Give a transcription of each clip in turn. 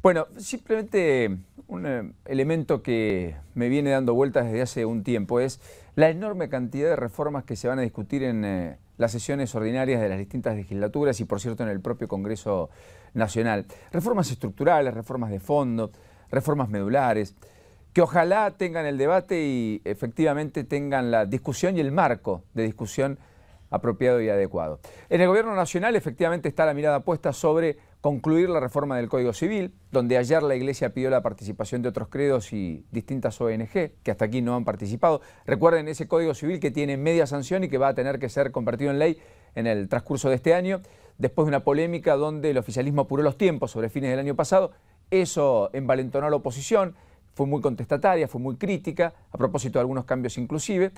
Bueno, simplemente un elemento que me viene dando vueltas desde hace un tiempo es la enorme cantidad de reformas que se van a discutir en las sesiones ordinarias de las distintas legislaturas y, por cierto, en el propio Congreso Nacional. Reformas estructurales, reformas de fondo, reformas medulares, que ojalá tengan el debate y efectivamente tengan la discusión y el marco de discusión apropiado y adecuado. En el Gobierno Nacional efectivamente está la mirada puesta sobre concluir la reforma del Código Civil, donde ayer la Iglesia pidió la participación de otros credos y distintas ONG, que hasta aquí no han participado. Recuerden ese Código Civil que tiene media sanción y que va a tener que ser convertido en ley en el transcurso de este año, después de una polémica donde el oficialismo apuró los tiempos sobre fines del año pasado. Eso envalentonó a la oposición, fue muy contestataria, fue muy crítica, a propósito de algunos cambios inclusive,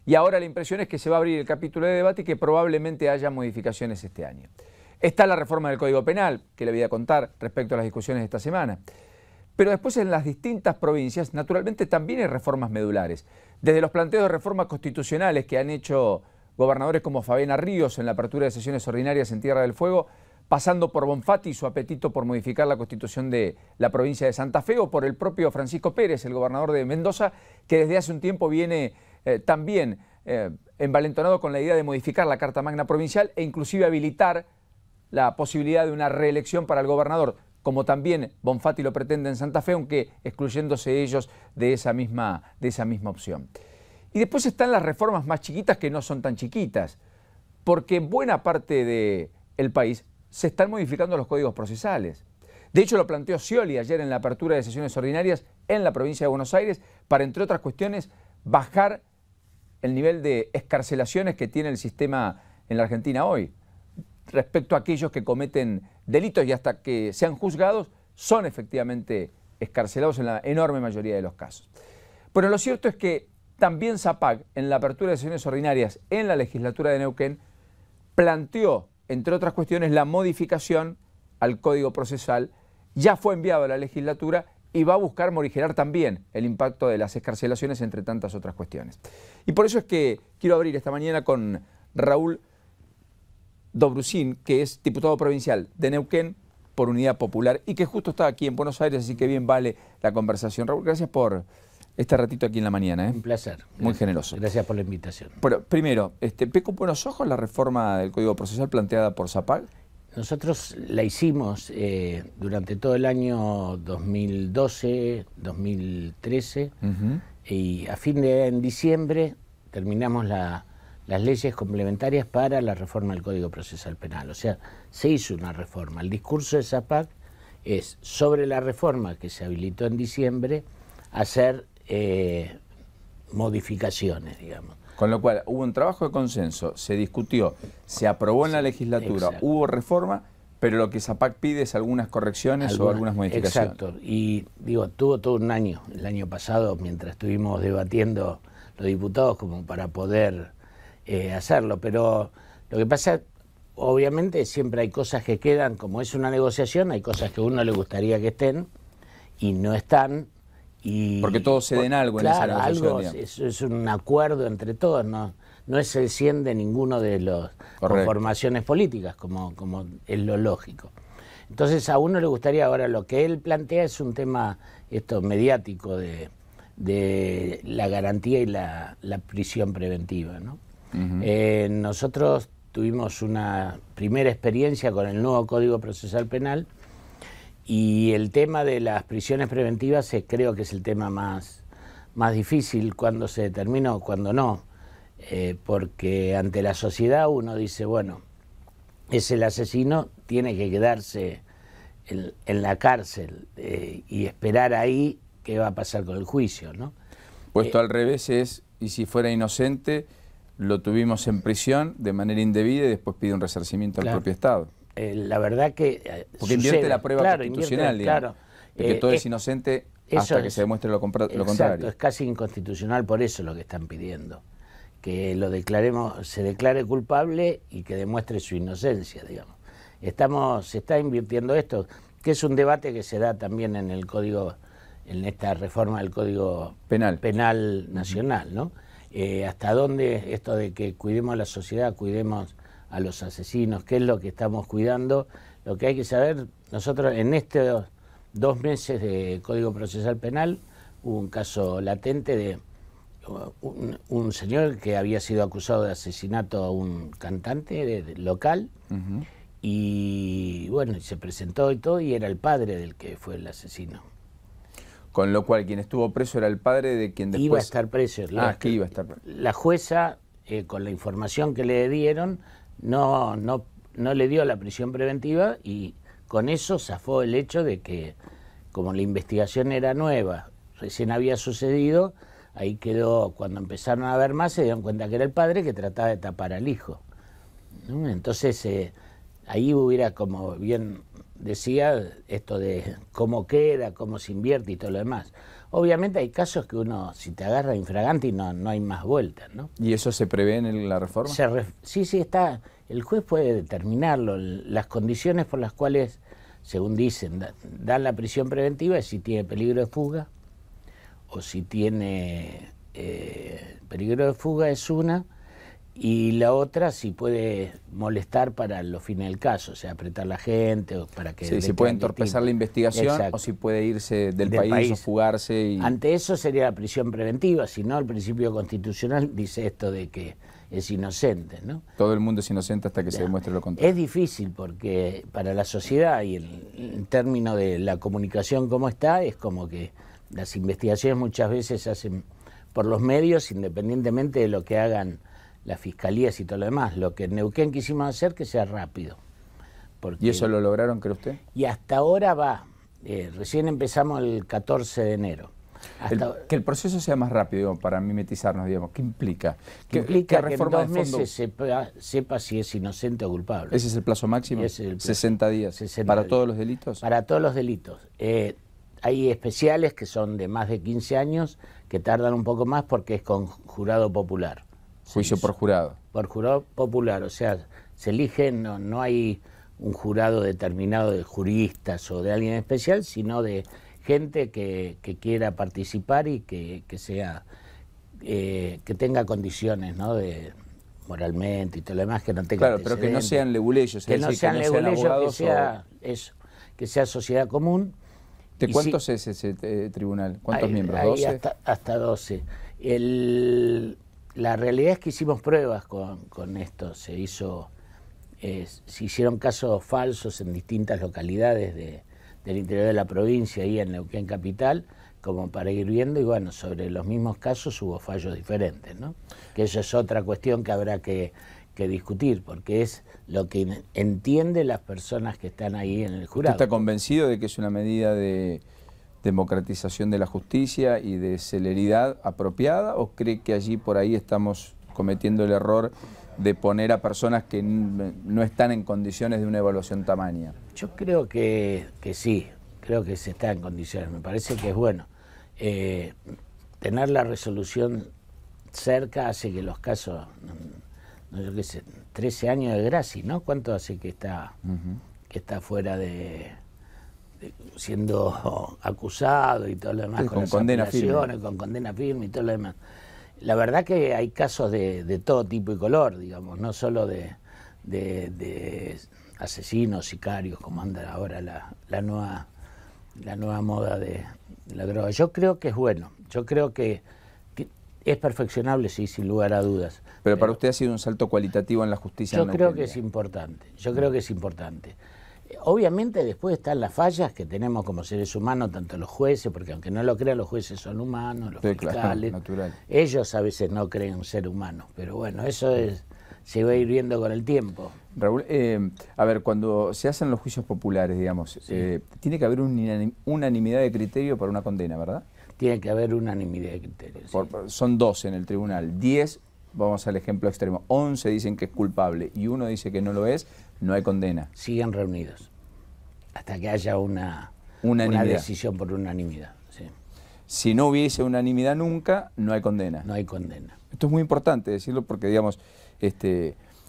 y ahora la impresión es que se va a abrir el capítulo de debate y que probablemente haya modificaciones este año. Está la reforma del Código Penal, que le voy a contar respecto a las discusiones de esta semana. Pero después en las distintas provincias, naturalmente también hay reformas medulares. Desde los planteos de reformas constitucionales que han hecho gobernadores como Fabiana Ríos en la apertura de sesiones ordinarias en Tierra del Fuego, pasando por Bonfatti y su apetito por modificar la constitución de la provincia de Santa Fe, o por el propio Francisco Pérez, el gobernador de Mendoza, que desde hace un tiempo viene también envalentonado con la idea de modificar la Carta Magna Provincial e inclusive habilitar la posibilidad de una reelección para el gobernador, como también Bonfatti lo pretende en Santa Fe, aunque excluyéndose ellos de esa misma opción. Y después están las reformas más chiquitas que no son tan chiquitas, porque en buena parte del país se están modificando los códigos procesales. De hecho, lo planteó Scioli ayer en la apertura de sesiones ordinarias en la provincia de Buenos Aires para, entre otras cuestiones, bajar el nivel de excarcelaciones que tiene el sistema en la Argentina hoy. Respecto a aquellos que cometen delitos y hasta que sean juzgados, son efectivamente excarcelados en la enorme mayoría de los casos. Pero lo cierto es que también ZAPAC, en la apertura de sesiones ordinarias en la legislatura de Neuquén, planteó, entre otras cuestiones, la modificación al Código Procesal. Ya fue enviado a la legislatura y va a buscar morigerar también el impacto de las excarcelaciones, entre tantas otras cuestiones. Y por eso es que quiero abrir esta mañana con Raúl Dobrusin, que es diputado provincial de Neuquén por Unidad Popular y que justo está aquí en Buenos Aires, así que bien vale la conversación. Raúl, gracias por este ratito aquí en la mañana. Un placer. Muy generoso. Gracias por la invitación. Pero primero, ¿ve con buenos ojos la reforma del Código Procesal planteada por ZAPAC? Nosotros la hicimos durante todo el año 2012, 2013, y en diciembre terminamos las leyes complementarias para la reforma del Código Procesal Penal. O sea, se hizo una reforma. El discurso de ZAPAC es sobre la reforma que se habilitó en diciembre hacer modificaciones, digamos. Con lo cual hubo un trabajo de consenso, se discutió, se aprobó en la legislatura, exacto, hubo reforma, pero lo que ZAPAC pide es algunas correcciones o algunas modificaciones. Exacto, y digo, tuvo todo un año, el año pasado, mientras estuvimos debatiendo los diputados como para poder hacerlo, pero lo que pasa, obviamente siempre hay cosas que quedan, como es una negociación, hay cosas que a uno le gustaría que estén y no están. Porque todos ceden algo en esa negociación. Algo, es un acuerdo entre todos, no es el 100 de ninguno de las conformaciones políticas, como es lo lógico. Entonces a uno le gustaría, ahora lo que él plantea es un tema mediático de la garantía y la prisión preventiva, ¿no? Nosotros tuvimos una primera experiencia con el nuevo Código Procesal Penal y el tema de las prisiones preventivas creo que es el tema más difícil, cuando se determina o cuando no, porque ante la sociedad uno dice, bueno, es el asesino, tiene que quedarse en la cárcel y esperar ahí qué va a pasar con el juicio, ¿no? Puesto al revés es, y si fuera inocente, lo tuvimos en prisión de manera indebida y después pide un resarcimiento al propio Estado. La verdad que porque invierte la prueba constitucional, digamos, de que todo es inocente hasta que se demuestre lo contrario. Exacto, es casi inconstitucional, por eso lo que están pidiendo, que se declare culpable y que demuestre su inocencia, digamos. Se está invirtiendo esto, que es un debate que se da también en el código, en esta reforma del Código Penal Nacional, ¿no? Hasta dónde esto de que cuidemos a la sociedad, cuidemos a los asesinos, qué es lo que estamos cuidando. Lo que hay que saber, nosotros en estos 2 meses de Código Procesal Penal, hubo un caso latente de un señor que había sido acusado de asesinato a un cantante local, y bueno, se presentó y todo, y era el padre del que fue el asesino. Con lo cual, quien estuvo preso era el padre de quien después... Iba a estar preso. Que iba a estar preso. La jueza, con la información que le dieron, no le dio la prisión preventiva, y con eso zafó el hecho de que, como la investigación era nueva, recién había sucedido, ahí quedó. Cuando empezaron a ver más, se dieron cuenta que era el padre que trataba de tapar al hijo, ¿no? Entonces, ahí hubiera, como bien decía, esto de cómo queda, cómo se invierte y todo lo demás. Obviamente hay casos que uno, si te agarra infragante, y no hay más vueltas, ¿no? ¿Y eso se prevé en la reforma? Sí, está. El juez puede determinarlo. Las condiciones por las cuales, según dicen, dan la prisión preventiva es si tiene peligro de fuga, o si tiene peligro de fuga es una, y la otra si puede molestar para los fines del caso, o sea, apretar a la gente, o para que... Sí, si puede entorpecer la investigación. Exacto. O si puede irse del país o fugarse. Ante eso sería la prisión preventiva, si no, el principio constitucional dice esto de que es inocente, ¿no? Todo el mundo es inocente hasta que se demuestre lo contrario. Es difícil porque para la sociedad y el término de la comunicación como está, es como que las investigaciones muchas veces se hacen por los medios, independientemente de lo que hagan las fiscalías y todo lo demás. Lo que en Neuquén quisimos hacer, que sea rápido. ¿Y eso lo lograron, cree usted? Y hasta ahora va. Recién empezamos el 14 de enero. Que el proceso sea más rápido, para mimetizarnos, digamos, ¿qué implica? Implica que en 2 meses sepa si es inocente o culpable. ¿Ese es el plazo máximo? Es el plazo. 60 días. 60 ¿Para días. todos los delitos? Para todos los delitos. Hay especiales que son de más de 15 años, que tardan un poco más porque es con jurado popular. Juicio por jurado. Por jurado popular, o sea, se eligen, no hay un jurado determinado de juristas o de alguien especial, sino de gente que quiera participar y que sea que tenga condiciones, ¿no? De moralmente y todo lo demás, que no tenga. Claro, pero que no sean leguleyos, que no sean leguleyos, que sea sociedad común. ¿De cuántos es ese tribunal? ¿Cuántos miembros? ¿12? Hasta 12. La realidad es que hicimos pruebas con esto. Se hicieron casos falsos en distintas localidades del interior de la provincia, ahí en Neuquén Capital, como para ir viendo, y bueno, sobre los mismos casos hubo fallos diferentes, ¿no? Que eso es otra cuestión que habrá que discutir, porque es lo que entienden las personas que están ahí en el jurado. ¿Usted está convencido de que es una medida de democratización de la justicia y de celeridad apropiada, o cree que allí por ahí estamos cometiendo el error de poner a personas que no están en condiciones de una evaluación tamaña? Yo creo que sí, creo que se está en condiciones. Me parece que es bueno. Tener la resolución cerca hace que los casos, yo qué sé, 13 años de gracia, ¿no? ¿Cuánto hace que está fuera siendo acusado y todo lo demás? Sí, con condena firme. Con condena firme y todo lo demás. La verdad que hay casos de todo tipo y color, digamos, no solo de asesinos, sicarios, como anda ahora la nueva moda de la droga. Yo creo que es bueno, yo creo que es perfeccionable, sí, sin lugar a dudas. Pero para usted ha sido un salto cualitativo en la justicia. Yo creo que es importante, Obviamente después están las fallas que tenemos como seres humanos, tanto los jueces, porque aunque no lo crean, los jueces son humanos, los fiscales, claro, natural. Ellos a veces no creen un ser humano, pero bueno, eso se va a ir viendo con el tiempo. Raúl, a ver, cuando se hacen los juicios populares, digamos, sí, tiene que haber unanimidad de criterio para una condena, ¿verdad? Tiene que haber unanimidad de criterio. Sí. Son 12 en el tribunal, 10, vamos al ejemplo extremo, 11 dicen que es culpable y uno dice que no lo es, no hay condena. Siguen reunidos hasta que haya una decisión por unanimidad. Sí. Si no hubiese unanimidad nunca, no hay condena. No hay condena. Esto es muy importante decirlo porque, digamos,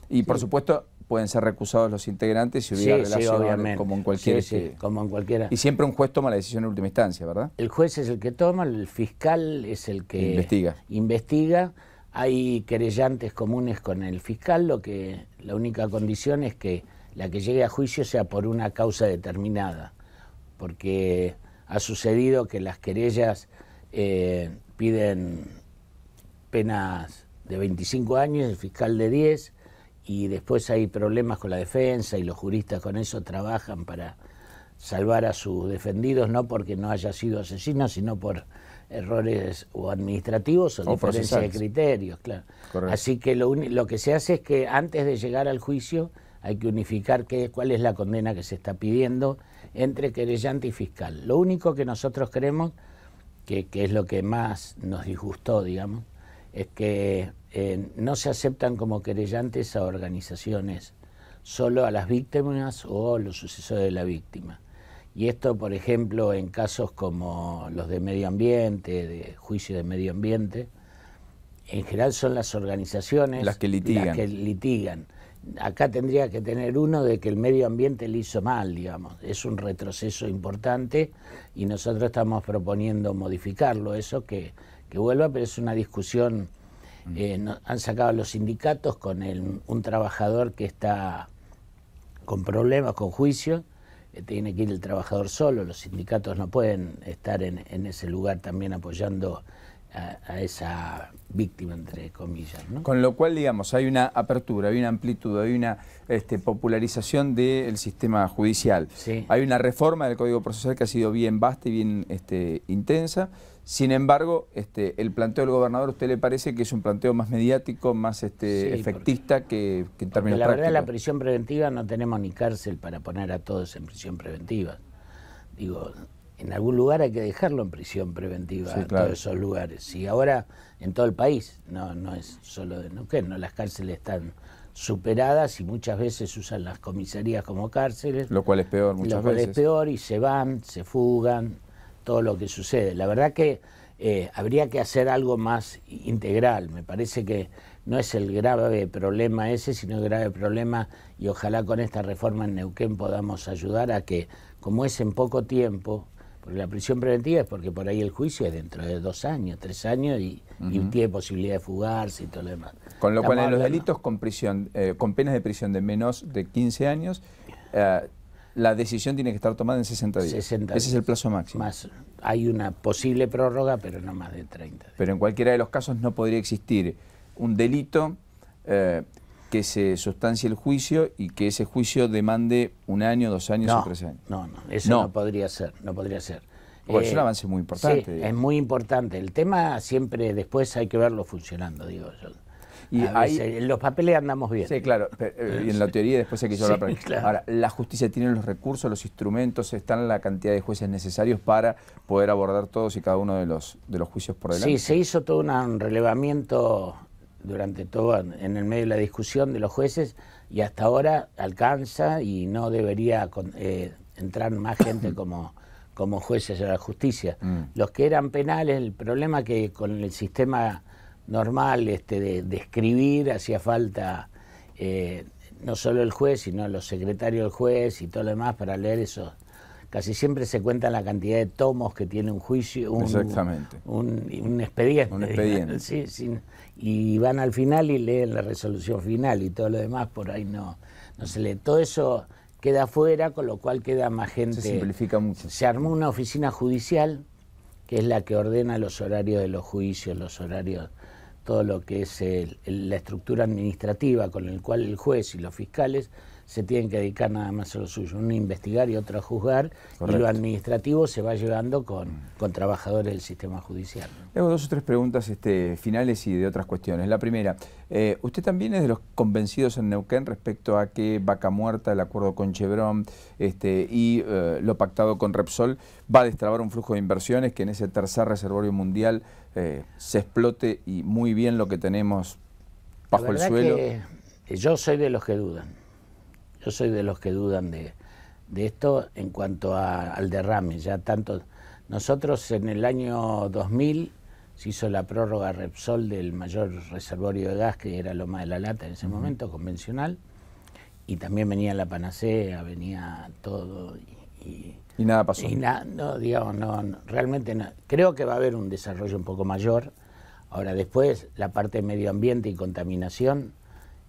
y por supuesto pueden ser recusados los integrantes si hubiera relación, como en cualquier... como en cualquiera. Y siempre un juez toma la decisión en última instancia, ¿verdad? El juez es el que toma, el fiscal es el que investiga. Hay querellantes comunes con el fiscal, la única condición es que la que llegue a juicio sea por una causa determinada, porque ha sucedido que las querellas piden penas de 25 años, el fiscal de 10, y después hay problemas con la defensa y los juristas con eso trabajan para salvar a sus defendidos, no porque no haya sido asesino, sino por errores o administrativos o diferencia de criterios, claro. Correcto. Así que lo que se hace es que antes de llegar al juicio hay que unificar cuál es la condena que se está pidiendo entre querellante y fiscal. Lo único que nosotros creemos, que es lo que más nos disgustó, digamos, es que no se aceptan como querellantes a organizaciones, solo a las víctimas o los sucesores de la víctima. Y esto, por ejemplo, en casos como los de medio ambiente, de juicio de medio ambiente, en general son las organizaciones las que litigan. Acá tendría que tener uno de que el medio ambiente le hizo mal, digamos. Es un retroceso importante y nosotros estamos proponiendo modificarlo, eso que vuelva, pero es una discusión. Han sacado los sindicatos con un trabajador que está con problemas, con juicio. Tiene que ir el trabajador solo, los sindicatos no pueden estar en ese lugar también apoyando a esa víctima, entre comillas, ¿no? Con lo cual, digamos, hay una apertura, hay una amplitud, hay una popularización del sistema judicial. Sí. Hay una reforma del Código Procesal que ha sido bien vasta y bien intensa. Sin embargo, el planteo del gobernador, ¿a usted le parece que es un planteo más mediático, más efectista que en términos prácticos? La verdad, la prisión preventiva no tenemos ni cárcel para poner a todos en prisión preventiva. Digo, en algún lugar hay que dejarlo en prisión preventiva, sí, claro, todos esos lugares. Y ahora en todo el país, no es solo de Neuquén, ¿no? Las cárceles están superadas y muchas veces usan las comisarías como cárceles. Lo cual es peor muchas veces. Lo cual es peor y se van, se fugan, todo lo que sucede. La verdad que habría que hacer algo más integral. Me parece que no es el grave problema ese, sino el grave problema, y ojalá con esta reforma en Neuquén podamos ayudar a que, como es en poco tiempo, porque la prisión preventiva es porque por ahí el juicio es dentro de 2 años, 3 años y tiene posibilidad de fugarse y todo lo demás. Con lo cual en los delitos con prisión, con penas de prisión de menos de 15 años, la decisión tiene que estar tomada en 60 días. 60 días. Ese es el plazo máximo. Hay una posible prórroga, pero no más de 30 días. Pero en cualquiera de los casos no podría existir un delito que se sustancie el juicio y que ese juicio demande 1 año, 2 años o 3 años. No, eso no podría ser, no podría ser. Pues es un avance muy importante. Sí, es muy importante. El tema siempre después hay que verlo funcionando, digo yo. Y en los papeles andamos bien. Sí, claro, y en la teoría después hay que llevar la práctica. Claro. Ahora, ¿la justicia tiene los recursos, los instrumentos, están la cantidad de jueces necesarios para poder abordar todos y cada uno de los juicios por delante? Sí, se hizo todo un relevamiento durante todo en el medio de la discusión de los jueces y hasta ahora alcanza y no debería entrar más gente como jueces de la justicia. Los que eran penales, el problema que con el sistema normal de escribir hacía falta no solo el juez, sino los secretarios del juez y todo lo demás para leer eso. Casi siempre se cuenta la cantidad de tomos que tiene un juicio, un expediente. Un expediente. Sí, y van al final y leen la resolución final y todo lo demás por ahí no se lee. Todo eso queda afuera, con lo cual queda más gente. Se simplifica mucho. Se armó una oficina judicial que es la que ordena los horarios de los juicios, los horarios, todo lo que es la estructura administrativa con el cual el juez y los fiscales se tienen que dedicar nada más a lo suyo, uno a investigar y otro a juzgar. Correcto. Y lo administrativo se va llevando con trabajadores del sistema judicial. Le hago 2 o 3 preguntas finales y de otras cuestiones. La primera, ¿usted también es de los convencidos en Neuquén respecto a que Vaca Muerta, el acuerdo con Chevron y lo pactado con Repsol va a destrabar un flujo de inversiones que en ese tercer reservorio mundial se explote y muy bien lo que tenemos bajo el suelo? Que yo soy de los que dudan. Yo soy de los que dudan de esto en cuanto al derrame. Ya tanto nosotros en el año 2000 se hizo la prórroga Repsol del mayor reservorio de gas, que era Loma de la Lata en ese momento, convencional, y también venía la Panacea, venía todo. Y nada pasó. Realmente no. Creo que va a haber un desarrollo un poco mayor. Ahora después, la parte de medio ambiente y contaminación,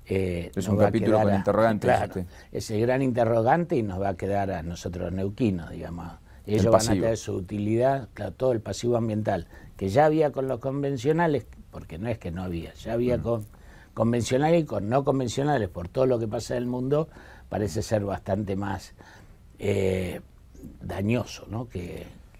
es un capítulo con interrogantes. Claro, es el gran interrogante y nos va a quedar a nosotros neuquinos, digamos. Ellos van a tener su utilidad, claro, todo el pasivo ambiental, que ya había con los convencionales, porque no es que no había, ya había con convencionales y con no convencionales, por todo lo que pasa en el mundo, parece ser bastante más dañoso, ¿no?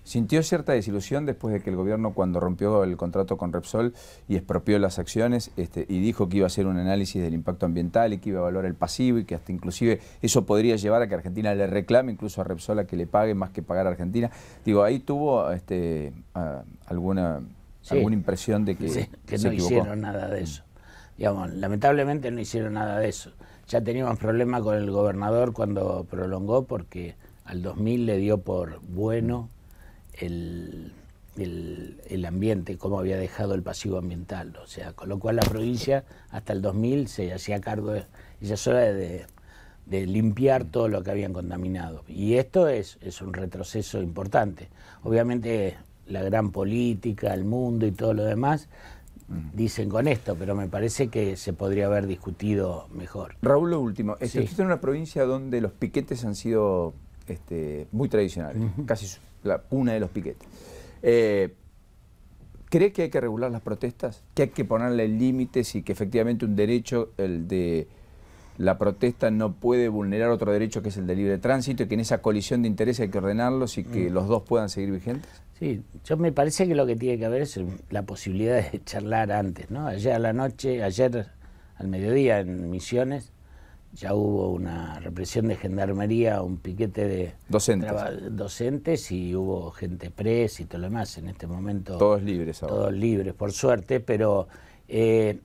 ¿Sintió cierta desilusión después de que el gobierno, cuando rompió el contrato con Repsol y expropió las acciones y dijo que iba a hacer un análisis del impacto ambiental y que iba a evaluar el pasivo y que hasta inclusive eso podría llevar a que Argentina le reclame incluso a Repsol a que le pague más que pagar a Argentina? Digo, ahí tuvo alguna impresión de que, sí, que no hicieron nada de eso. Digamos, lamentablemente no hicieron nada de eso. Ya teníamos problemas con el gobernador cuando prolongó, porque al 2000 le dio por bueno el ambiente, cómo había dejado el pasivo ambiental, o sea, con lo cual la provincia hasta el 2000 se hacía cargo ella sola de limpiar todo lo que habían contaminado. Y esto es un retroceso importante. Obviamente la gran política, el mundo y todo lo demás dicen con esto, pero me parece que se podría haber discutido mejor. Raúl, lo último, sí. Existe una provincia donde los piquetes han sido muy tradicionales, casi la cuna de los piquetes. ¿Cree que hay que regular las protestas? ¿Que hay que ponerle límites y que efectivamente un derecho, el de la protesta, no puede vulnerar otro derecho que es el de libre tránsito y que en esa colisión de intereses hay que ordenarlos y que los dos puedan seguir vigentes? Sí, yo me parece que lo que tiene que haber es la posibilidad de charlar antes, ¿no? Ayer a la noche, ayer al mediodía en Misiones, ya hubo una represión de gendarmería, un piquete de docentes y hubo gente presa y todo lo demás. En este momento todos libres ahora. Todos libres, por suerte, pero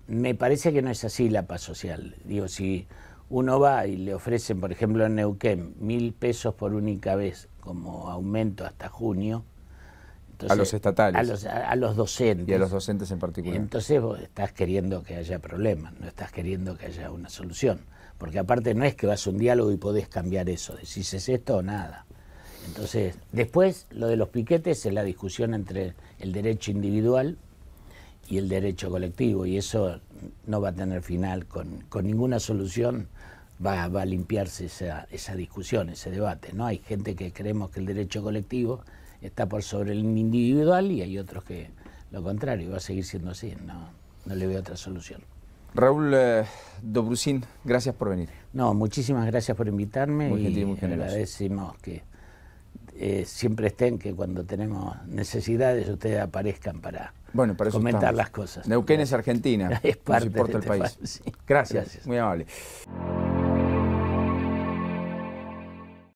me parece que no es así la paz social. Digo, si uno va y le ofrecen, por ejemplo en Neuquén, 1.000 pesos por única vez como aumento hasta junio. Entonces, a los estatales. A los docentes. Y a los docentes en particular. Entonces vos estás queriendo que haya problemas, no estás queriendo que haya una solución. Porque aparte no es que vas a un diálogo y podés cambiar eso, decís es esto o nada. Entonces, después lo de los piquetes es la discusión entre el derecho individual y el derecho colectivo, y eso no va a tener final con ninguna solución, va a limpiarse esa discusión, ese debate, ¿no? Hay gente que creemos que el derecho colectivo está por sobre el individual y hay otros que lo contrario, va a seguir siendo así, no le veo otra solución. Raúl Dobrusin, gracias por venir. No, muchísimas gracias por invitarme. Muy gentil y muy generoso. Agradecemos que siempre estén, que cuando tenemos necesidades ustedes aparezcan para comentar las cosas. Neuquén es Argentina, es parte no importa el país. Sí. Gracias, muy amable.